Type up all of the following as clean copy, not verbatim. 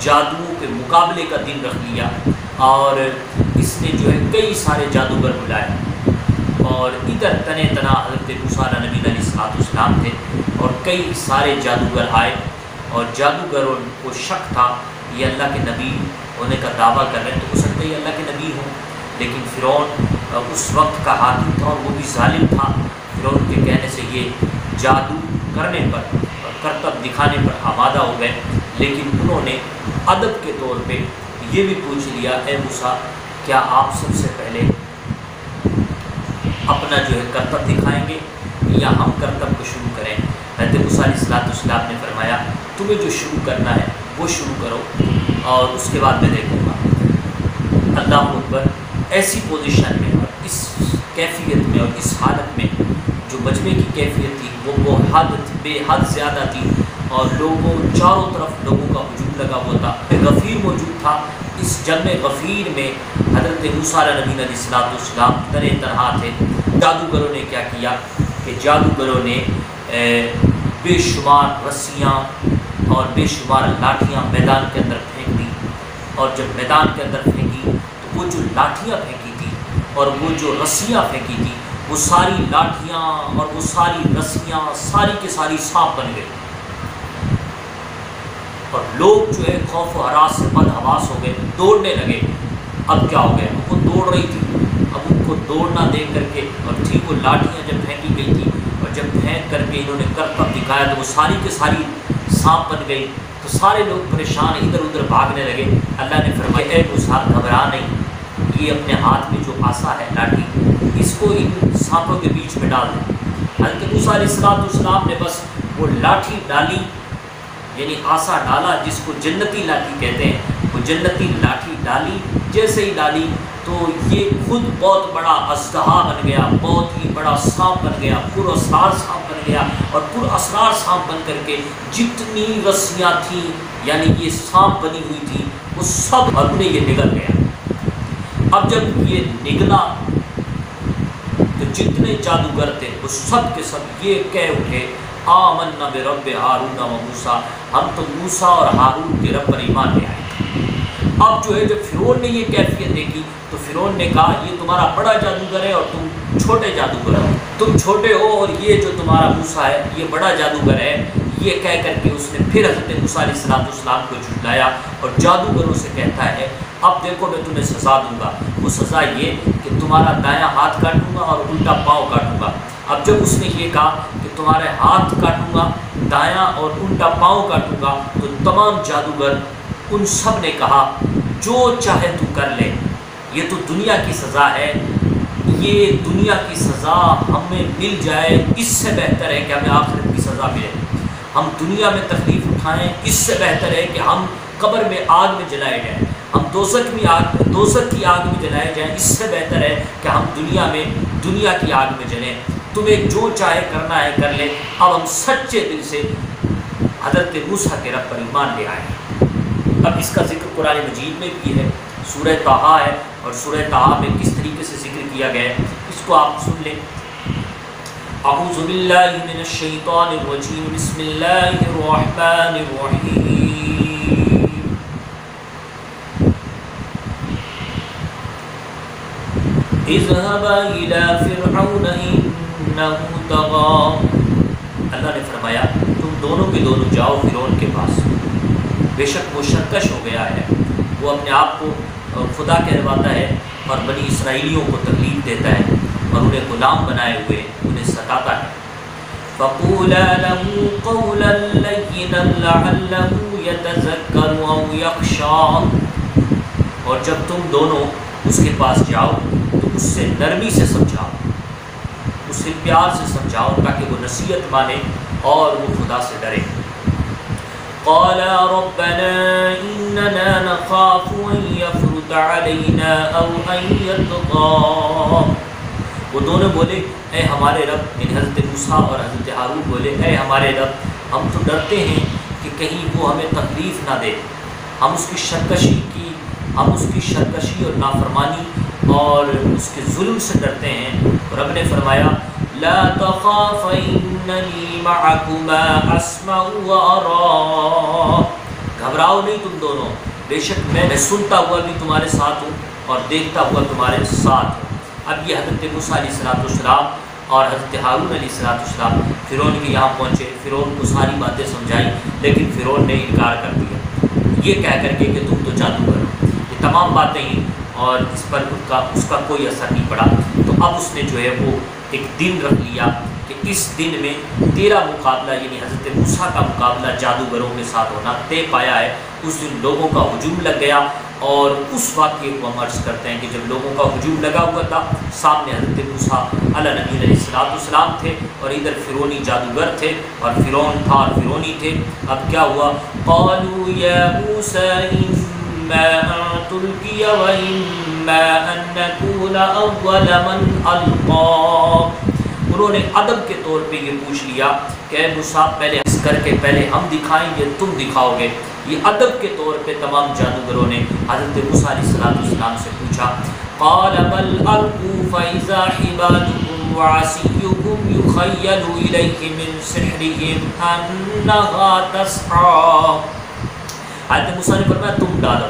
جادو کے مقابلے کا دن رکھ لیا، اور اس نے جو ہے کئی سارے جادوگر بلائے، اور ادھر تنے تنا حضرت موسیٰ نبی علیہ السلام تھے، اور کئی سارے جادوگر آئے، اور جادوگروں کو شک تھا یہ اللہ کے نبی ہونے کا دعویٰ کر رہے ہیں، تو ہو سکتا ہے یہ اللہ کے نبی ہوں، لیکن فرعون اس وقت کا حاکم تھا اور وہ بھی ظالم تھا، فرعون کے کہنے سے یہ جادو کرنے پر اور کرتب دکھانے پر آمادہ ہو گئے، لیکن انہوں نے ادب کے طور پہ یہ بھی پوچھ لیا، اے موسیٰ کیا آپ سب سے پہلے اپنا جو ہے کرتب دکھائیں گے یا ہم کرتب کو شروع کریں؟ حضرت موسیٰ علیہ السلام نے فرمایا تمہیں جو شروع کرنا ہے وہ شروع کرو اور اس کے بعد میں دیکھوں گا۔ اللہ اکبر۔ ایسی پوزیشن میں اور اس کیفیت میں اور اس حالت میں جو مجمع کی کیفیت تھی وہ بے حد زیادہ تھی، اور لوگوں چاروں طرف لوگوں کا ہجوم لگا ہوا تھا، غفیر موجود تھا۔ اس جنگ غفیر میں حضرت موسیٰ علیہ نبی علیہ السلام تنے تنہا تھے۔ جادوگروں نے کیا کیا کہ جادوگروں نے بے شمار رسیاں اور بے شمار لاٹھیاں میدان کے اندر پھینک دی، اور جب میدان کے اندر پھینکی تو وہ جو لاٹھیاں پھینکی تھی اور وہ جو رسیاں پھینکی تھی، وہ ساری لاٹھیاں اور وہ ساری رسیاں ساری کے ساری سانپ بن گئی، اور لوگ جو ہے خوف و ہراس سے بدحواس ہو گئے، دوڑنے لگے۔ اب کیا ہو گیا؟ وہ دوڑ رہی تھی، اب ان کو دوڑنا دیکھ کر کے، اور ٹھیک وہ لاٹھیاں جب پھینکی گئی تھی اور جب پھینک کر کے انہوں نے کرتب دکھایا تو وہ ساری کے ساری سانپ بن گئی، تو سارے لوگ پریشان ادھر ادھر بھاگنے لگے۔ اللہ نے فرمایا اے موسیٰ گھبرا نہیں، یہ اپنے ہاتھ میں جو عصا ہے لاٹھی، اس کو ان سانپوں کے بیچ میں ڈال دیں۔ حضرت موسیٰ علیہ السلام نے بس وہ لاٹھی ڈالی، یعنی عصا ڈالا جس کو جنتی لاٹھی کہتے ہیں، وہ جنتی لاٹھی ڈالی، جیسے ہی ڈالی تو یہ خود بہت بڑا اژدہا بن گیا، بہت ہی بڑا سانپ بن گیا، پر اسرار سانپ بن گیا، اور پر اسرار سانپ بن کر کے جتنی رسیاں تھیں یعنی یہ سانپ بنی ہوئی تھی وہ سب اب نے یہ نگل گیا۔ اب جب یہ نگلا تو جتنے جادوگر تھے وہ سب کے سب یہ کہہ اٹھے آمنا برب ہارون و موسیٰ، ہم تو موسیٰ اور ہارون کے رب پر ایمان لے آئے۔ اب جو ہے جب فرعون نے یہ کیفیت دیکھی تو فرعون نے کہا یہ تمہارا بڑا جادوگر ہے اور تم چھوٹے جادوگر ہو، تم چھوٹے ہو اور یہ جو تمہارا موسیٰ ہے یہ بڑا جادوگر ہے۔ یہ کہہ کر کے اس نے پھر حضرت موسیٰ علیہ السلام کو جھٹلایا اور جادوگروں سے کہتا ہے اب دیکھو میں تمہیں سزا دوں گا، وہ سزا یہ کہ تمہارا دایاں ہاتھ کاٹوں گا اور الٹا پاؤں کاٹوں گا۔ اب جب اس نے یہ کہا کہ تمہارے ہاتھ کاٹوں گا دایاں اور الٹا پاؤں کاٹوں گا، تو تمام جادوگر ان سب نے کہا جو چاہے تو کر لے، یہ تو دنیا کی سزا ہے، یہ دنیا کی سزا ہمیں مل جائے اس سے بہتر ہے کہ ہمیں آخرت کی سزا ملے۔ ہم دنیا میں تکلیف اٹھائیں اس سے بہتر ہے کہ ہم قبر میں آگ میں جلائے جائیں، ہم دوزخ کی آگ میں جلائے جائیں، اس سے بہتر ہے کہ ہم دنیا کی آگ میں جلیں۔ تمہیں جو چاہے کرنا ہے کر لے۔ اب ہم سچے دل سے حضرت موسیٰ کے رب پر ایمان لے آئے۔ اب اس کا ذکر قرآن مجید میں بھی ہے، سورہ طٰہٰ ہے، اور سورہ طٰہٰ میں کس طریقے سے ذکر کیا گیا ہے اس کو آپ سن لیں۔ اعوذ باللہ من الشیطان الرجیم، بسم اللہ الرحمن الرحیم۔ اذهبا الى فرعون انه طغى، اللہ نے فرمایا تم دونوں کے دونوں جاؤ فرعون کے پاس، بے شک وہ سرکش ہو گیا ہے، وہ اپنے آپ کو خدا کہلواتا ہے اور بنی اسرائیلیوں کو تکلیف دیتا ہے اور انہیں غلام بنائے ہوئے انہیں ستاتا ہے۔ فَقُولَا لَهُ قَوْلًا لَيِّنًا لَعَلَّهُ يَتَذَكَّرُ أَوْ يَخْشَىٰ، اور جب تم دونوں اس کے پاس جاؤ تو اس سے نرمی سے سمجھاؤ، اسے پیار سے سمجھاؤ تاکہ وہ نصیحت مانے اور وہ خدا سے ڈرے۔ قَالَا رَبَّنَا إِنَّنَا نَخَافُ أَن يَفْرُطَ عَلَيْنَا أَوْ أَن يَطْغَىٰ، وہ دونوں بولے اے ہمارے رب، یعنی حضرت موسیٰ اور حضرت ہارون بولے اے ہمارے رب ہم تو ڈرتے ہیں کہ کہیں وہ ہمیں تکلیف نہ دے، ہم اس کی سرکشی اور نافرمانی اور اس کے ظلم سے ڈرتے ہیں۔ رب نے فرمایا لا تخافا اننی معکما اسمع وارا، گھبراؤ نہیں تم دونوں، بے شک میں سنتا ہوا بھی تمہارے ساتھ ہوں اور دیکھتا ہوا تمہارے ساتھ ہوں۔ اب یہ حضرت موسیٰ علیہ السلام اور حضرت ہارون علیہ السلام فرعون کے یہاں پہنچے، فرعون کو ساری باتیں سمجھائی، لیکن فرعون نے انکار کر دیا یہ کہہ کر کے کہ تم تو جادوگر ہو۔ یہ تمام باتیں ہی اور اس پر اس کا کوئی اثر نہیں پڑا۔ تو اب اس نے جو ہے وہ ایک دن رکھ لیا کہ اس دن میں تیرا مقابلہ یعنی حضرت موسیٰ کا مقابلہ جادوگروں کے ساتھ ہونا طے پایا ہے۔ اس دن لوگوں کا ہجوم لگ گیا، اور اس واقعے کو ہم عرض کرتے ہیں کہ جب لوگوں کا ہجوم لگا ہوا تھا، سامنے حضرت موسیٰ علیہ نبی علیہ السلام تھے اور ادھر فرعونی جادوگر تھے اور فرعون تھا اور فرعونی تھے۔ اب کیا ہوا؟ قالوا یا موسیٰ اما ان تلقی و اما ان نکون اول من القا۔ انہوں نے ادب کے طور پہ یہ پوچھ لیا کہ اے موسیٰ پہلے اس کر کے پہلے ہم دکھائیں گے تم دکھاؤ گے۔ یہ ادب کے طور پہ تمام جادوگروں نے حضرت موسیٰ علیہ السلام سے پوچھا۔ قال بل القوا فاذا حبالكم وعصيكم يخيل اليك من سحرهم انها تسعى۔ حضرت موسیٰ نے فرمایا تم ڈالو،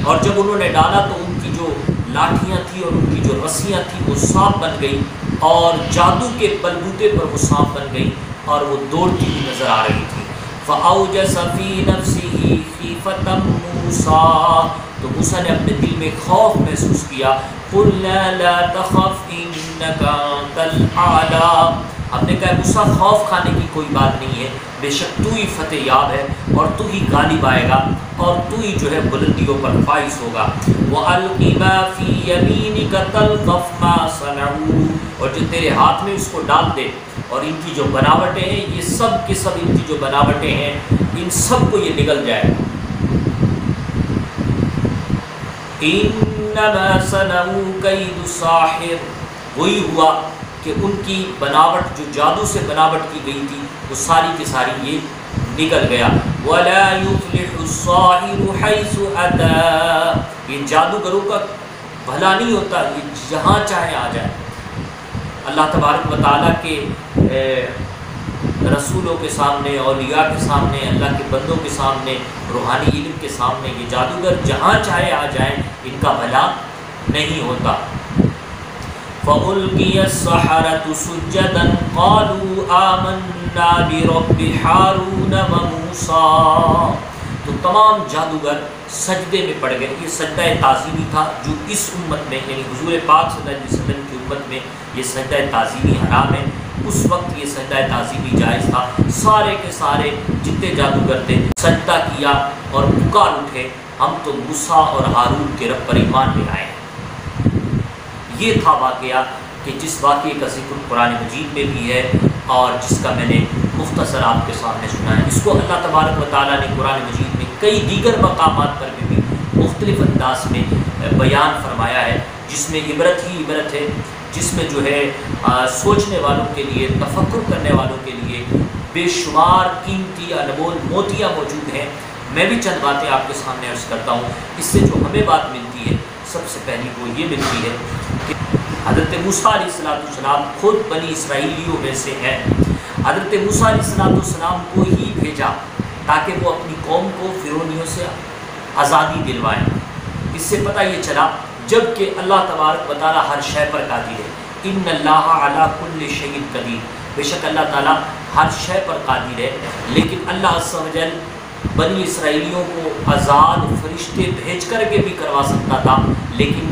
اور جب انہوں نے ڈالا تو ان کی جو لاٹھیاں تھیں اور ان کی جو رسیاں تھیں وہ سانپ بن گئی، اور جادو کے بلبوتے پر وہ سانپ بن گئی اور وہ دوڑتی ہوئی نظر آ رہی تھی۔ فَأَوْجَسَ فِي نَفْسِهِ خِيفَةً مُوسَىٰ، تو موسیٰ نے اپنے دل میں خوف محسوس کیا۔ قُلْنَا لَا تَخَفْ إِنَّكَ أَنتَ الْأَعْلَىٰ، ہم نے کہا موسیٰ خوف کھانے کی کوئی بات نہیں ہے، بے شک تو ہی فتح یاب ہے اور تو ہی غالب آئے گا اور تو ہی جو ہے بلندیوں پر فائز ہوگا۔ وَأَلْقِ مَا فِي يَمِينِكَ تَلْقَفْ مَا صَنَعُوا، اور جو تیرے ہاتھ میں اس کو ڈال دے، اور ان کی جو بناوٹیں ہیں یہ سب کے سب ان کی جو بناوٹیں ہیں ان سب کو یہ نگل جائے۔ إِنَّمَا صَنَعُوا كَيْدُ سَاحِرٍ، وہی ہوا کہ ان کی بناوٹ جو جادو سے بناوٹ کی گئی تھی وہ ساری کی ساری یہ نکل گیا۔ وَلَا يُفْلِحُ الصَّاحِرُ حَيْثُ أَتَىٰ، یہ جادوگروں کا بھلا نہیں ہوتا، یہ جہاں چاہے آ جائے۔ اللہ تبارک و تعالیٰ کے رسولوں کے سامنے، اولیاء کے سامنے، اللہ کے بندوں کے سامنے، روحانی علم کے سامنے یہ جادوگر جہاں چاہے آ جائیں ان کا بھلا نہیں ہوتا۔ فَأُلْقِيَ السَّحَرَةُ سُجَّدًا قَالُوا آمَنَّا بِرَبِّ هَارُونَ وَمُوسَىٰ، تو تمام جادوگر سجدے میں پڑ گئے۔ یہ سجدہ تعظیمی تھا جو اس امت میں یعنی حضور پاک صلی اللہ علیہ وسلم کی امت میں یہ سجدہ تعظیمی حرام ہے، اس وقت یہ سجدہ تعظیمی جائز تھا۔ سارے کے سارے جتنے جادوگر تھے سجدہ کیا اور پکار اٹھے ہم تو موسیٰ اور ہارون کے رب پر ایمان لے آئے ہیں۔ یہ تھا واقعہ کہ جس واقعے کا ذکر قرآن مجید میں بھی ہے اور جس کا میں نے مختصر آپ کے سامنے سنا ہے۔ اس کو اللہ تبارک و تعالیٰ نے قرآن مجید میں کئی دیگر مقامات پر بھی مختلف انداز میں بیان فرمایا ہے، جس میں عبرت ہی عبرت ہے، جس میں جو ہے سوچنے والوں کے لیے، تفکر کرنے والوں کے لیے بے شمار قیمتی انمول موتیاں موجود ہیں۔ میں بھی چند باتیں آپ کے سامنے عرض کرتا ہوں۔ اس سے جو ہمیں بات ملتی ہے سب سے پہلی وہ یہ ملتی ہے کہ حضرت موسیٰ علیہ السلام خود بنی اسرائیلیوں میں سے ہیں۔ حضرت موسیٰ علیہ السلام کو ہی بھیجا تاکہ وہ اپنی قوم کو فرعونیوں سے آزادی دلوائیں۔ اس سے پتہ یہ چلا جب کہ اللہ تبارک و تعالیٰ ہر شے پر قادر ہے، ان اللہ علی کل شیء قدیر، بے شک اللہ تعالیٰ ہر شے پر قادر ہے، لیکن اللہ عز و جل بنی اسرائیلیوں کو آزاد فرشتے بھیج کر کے بھی کروا سکتا تھا، لیکن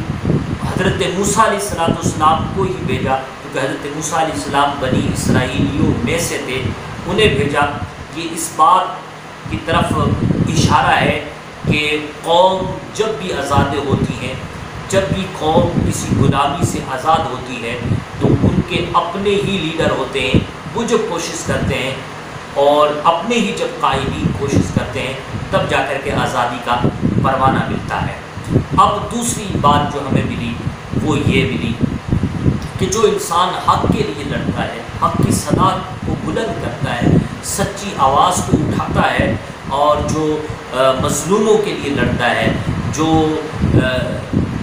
حضرت موسیٰ علیہ السلام کو ہی بھیجا کیونکہ حضرت موسیٰ علیہ السلام بنی اسرائیلیوں میں سے تھے، انہیں بھیجا۔ یہ اس بات کی طرف اشارہ ہے کہ قوم جب بھی آزاد ہوتی ہیں، جب بھی قوم کسی غلامی سے آزاد ہوتی ہے تو ان کے اپنے ہی لیڈر ہوتے ہیں، وہ جو کوشش کرتے ہیں اور اپنے ہی جب قائدین کوشش کرتے ہیں تب جا کر کے آزادی کا پروانہ ملتا ہے۔ اب دوسری بات جو ہمیں ملی وہ یہ ملی کہ جو انسان حق کے لیے لڑتا ہے، حق کی صدا کو بلند کرتا ہے، سچی آواز کو اٹھاتا ہے اور جو مظلوموں کے لیے لڑتا ہے، جو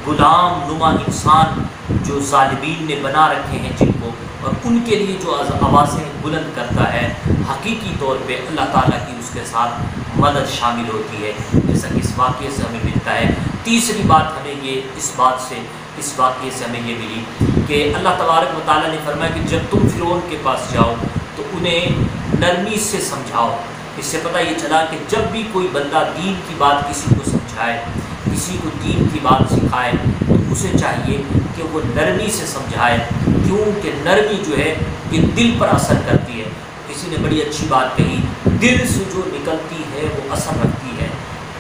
غلام نما انسان جو ظالمین نے بنا رکھے ہیں جن کو، اور ان کے لیے جو آوازیں بلند کرتا ہے، حقیقی طور پہ اللہ تعالیٰ کی اس کے ساتھ مدد شامل ہوتی ہے، جیسا کہ اس واقعے سے ہمیں ملتا ہے۔ تیسری بات ہمیں یہ اس واقعے سے ہمیں یہ ملی کہ اللہ تبارک و تعالیٰ نے فرمایا کہ جب تم فرعون کے پاس جاؤ تو انہیں نرمی سے سمجھاؤ۔ اس سے پتہ یہ چلا کہ جب بھی کوئی بندہ دین کی بات کسی کو سمجھائے، کسی کو دین کی بات سکھائے، تو اسے چاہیے کہ وہ نرمی سے سمجھائے، کیونکہ نرمی جو ہے یہ دل پر اثر کرتی ہے۔ کسی نے بڑی اچھی بات کہی، دل سے جو نکلتی ہے وہ اثر رکھتی ہے،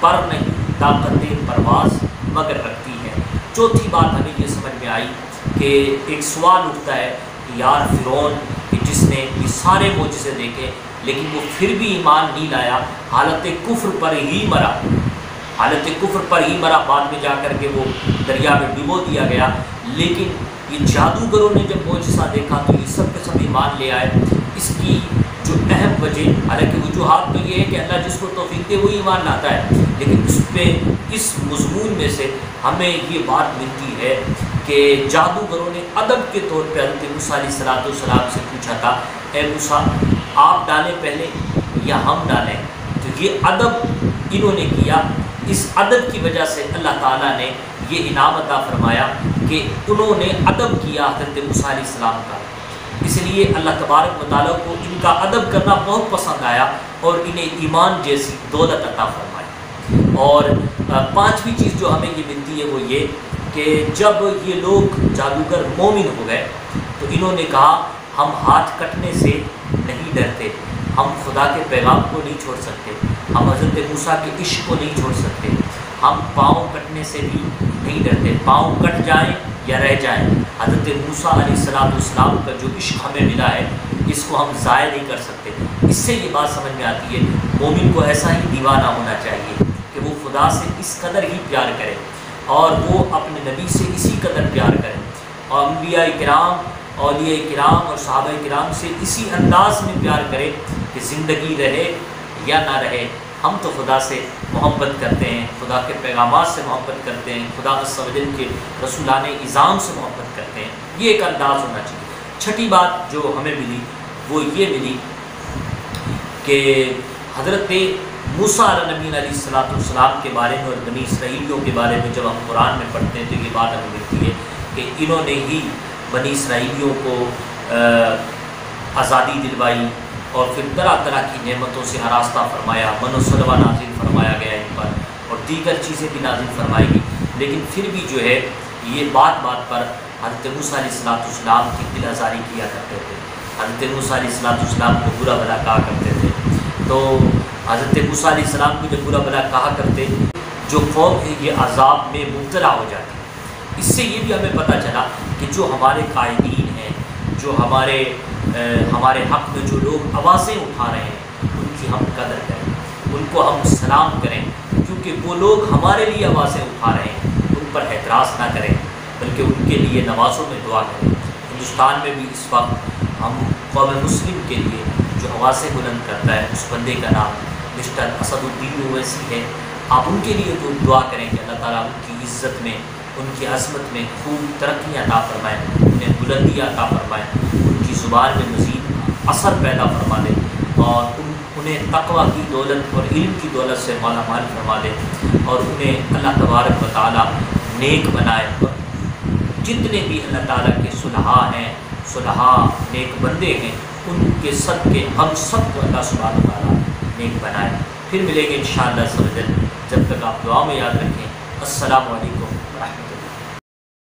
پر نہیں طاقت پرواز مگر رکھتی ہے۔ چوتھی بات ہمیں یہ سمجھ میں آئی کہ ایک سوال اٹھتا ہے کہ یار فرعون کہ جس نے یہ سارے معجزے دیکھے لیکن وہ پھر بھی ایمان نہیں لایا، حالت کفر پر ہی مرا، بعد میں جا کر کے وہ دریا میں ڈبو دیا گیا۔ لیکن یہ جادوگروں نے جب معجزہ دیکھا تو یہ سب کے سب ایمان لے آئے۔ اس کی جو اہم وجہ، حالانکہ وجوہات تو یہ ہے کہ اللہ جس کو توفیق دے وہی ایمان لاتا ہے، لیکن اس مضمون میں سے ہمیں یہ بات ملتی ہے کہ جادوگروں نے ادب کے طور پہ حضرت موسیٰ علیہ السلام سے پوچھا تھا، اے موسیٰ آپ ڈالیں پہلے یا ہم ڈالیں؟ تو یہ ادب انہوں نے کیا۔ اس ادب کی وجہ سے اللہ تعالیٰ نے یہ انعام عطا فرمایا کہ انہوں نے ادب کیا حضرت موسیٰ علیہ السلام کا، اس لیے اللہ تبارک و تعالیٰ کو ان کا ادب کرنا بہت پسند آیا اور انہیں ایمان جیسی دولت عطا فرمائی۔ اور پانچویں چیز جو ہمیں یہ ملتی ہے وہ یہ کہ جب یہ لوگ جادوگر مومن ہو گئے تو انہوں نے کہا ہم ہاتھ کٹنے سے نہیں ڈرتے، ہم خدا کے پیغام کو نہیں چھوڑ سکتے، ہم حضرت موسیٰ کے عشق کو نہیں چھوڑ سکتے، ہم پاؤں کٹنے سے بھی نہیں ڈرتے، پاؤں کٹ جائیں یا رہ جائیں، حضرت موسیٰ علیہ السلام کا جو عشق ہمیں ملا ہے اس کو ہم ضائع نہیں کر سکتے۔ اس سے یہ بات سمجھ میں آتی ہے مومن کو ایسا ہی دیوانہ ہونا چاہیے کہ وہ خدا سے اس قدر ہی پیار کرے اور وہ اپنے نبی سے اسی قدر پیار کرے، اور انبیاء کرام، اولیاء کرام اور صحابہ کرام سے اسی انداز میں پیار کرے کہ زندگی رہے یا نہ رہے ہم تو خدا سے محبت کرتے ہیں، خدا کے پیغامات سے محبت کرتے ہیں، خدا عز و جل کے رسولان اعظام سے محبت کرتے ہیں۔ یہ ایک انداز ہونا چاہیے۔ چھٹی بات جو ہمیں ملی وہ یہ ملی کہ حضرت موسیٰ علیہ السلام کے بارے میں اور بنی اسرائیلیوں کے بارے میں جب ہم قرآن میں پڑھتے ہیں تو یہ بات ہمیں ملتی ہے کہ انہوں نے ہی بنی اسرائیلیوں کو آزادی دلوائی اور پھر طرح طرح کی نعمتوں سے آراستہ فرمایا، من و سلوہ نازل فرمایا گیا ان پر اور دیگر چیزیں بھی نازل فرمائی گئی، لیکن پھر بھی جو ہے یہ بات بات پر حضرت موسیٰ علیہ السلام کی دل آزاری کیا کرتے تھے، حضرت موسیٰ علیہ السلام کو برا بھلا کہا کرتے تھے۔ تو حضرت موسیٰ علیہ السلام کو جب برا بھلا کہا کرتے جو قوم ہے یہ عذاب میں مبتلا ہو جاتی۔ اس سے یہ بھی ہمیں پتہ چلا کہ جو ہمارے قائدین ہیں، جو ہمارے حق میں جو لوگ آوازیں اٹھا رہے ہیں ان کی ہم قدر کریں، ان کو ہم سلام کریں، کیونکہ وہ لوگ ہمارے لیے آوازیں اٹھا رہے ہیں، ان پر اعتراض نہ کریں بلکہ ان کے لیے نوازوں میں دعا کریں۔ ہندوستان میں بھی اس وقت ہم قوم مسلم کے لیے جو آوازیں بلند کرتا ہے اس بندے کا نام مسٹر اسد الدین اویسی ہے، آپ ان کے لیے دعا کریں کہ اللہ تعالیٰ ان کی عزت میں، ان کی عظمت میں خوب ترقی عطا فرمائیں، انہیں بلندی عطا فرمائیں، ان کی زبان میں مزید اثر پیدا فرما دیں اور انہیں تقویٰ کی دولت اور علم کی دولت سے مالا مال فرما دیں اور انہیں اللہ تبارک و تعالیٰ نیک بنائے، اور جتنے بھی اللہ تعالیٰ کے صلحاء ہیں، صلحاء نیک بندے ہیں، ان کے صدقے ہم سب کو اللہ سبحانہ و تعالیٰ نیک بنائے۔ پھر ملیں گے انشاءاللہ جب تک آپ دعا میں یاد رکھیں۔ السلام علیکم ورحمۃ اللہ۔